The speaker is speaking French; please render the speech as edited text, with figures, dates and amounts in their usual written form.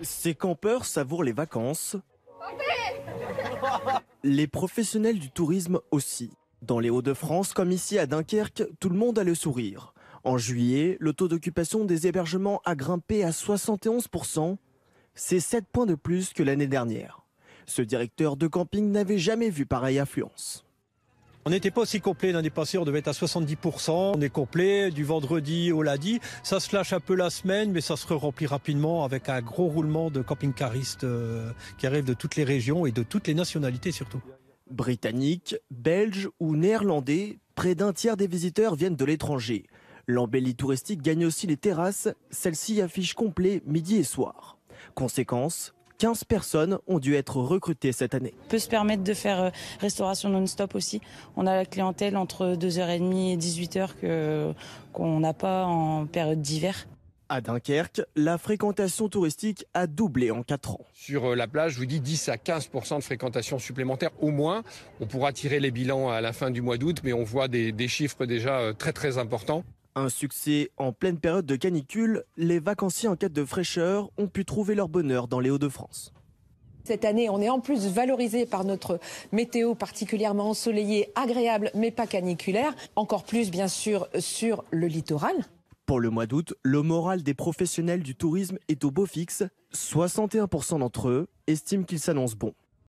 Ces campeurs savourent les vacances. Les professionnels du tourisme aussi. Dans les Hauts-de-France, comme ici à Dunkerque, tout le monde a le sourire. En juillet, le taux d'occupation des hébergements a grimpé à 71%. C'est 7 points de plus que l'année dernière. Ce directeur de camping n'avait jamais vu pareille affluence. On n'était pas aussi complet l'année passée, on devait être à 70%. On est complet du vendredi au lundi. Ça se lâche un peu la semaine, mais ça se remplit rapidement avec un gros roulement de camping-caristes qui arrivent de toutes les régions et de toutes les nationalités surtout. Britanniques, belges ou néerlandais, près d'un tiers des visiteurs viennent de l'étranger. L'embellie touristique gagne aussi les terrasses, celles-ci affichent complet midi et soir. Conséquence, 15 personnes ont dû être recrutées cette année. On peut se permettre de faire restauration non-stop aussi. On a la clientèle entre 2h30 et 18h qu'on n'a pas en période d'hiver. À Dunkerque, la fréquentation touristique a doublé en 4 ans. Sur la plage, je vous dis 10 à 15% de fréquentation supplémentaire au moins. On pourra tirer les bilans à la fin du mois d'août, mais on voit des chiffres déjà très importants. Un succès en pleine période de canicule, les vacanciers en quête de fraîcheur ont pu trouver leur bonheur dans les Hauts-de-France. Cette année, on est en plus valorisé par notre météo particulièrement ensoleillée, agréable, mais pas caniculaire. Encore plus, bien sûr, sur le littoral. Pour le mois d'août, le moral des professionnels du tourisme est au beau fixe. 61% d'entre eux estiment qu'il s'annonce bon.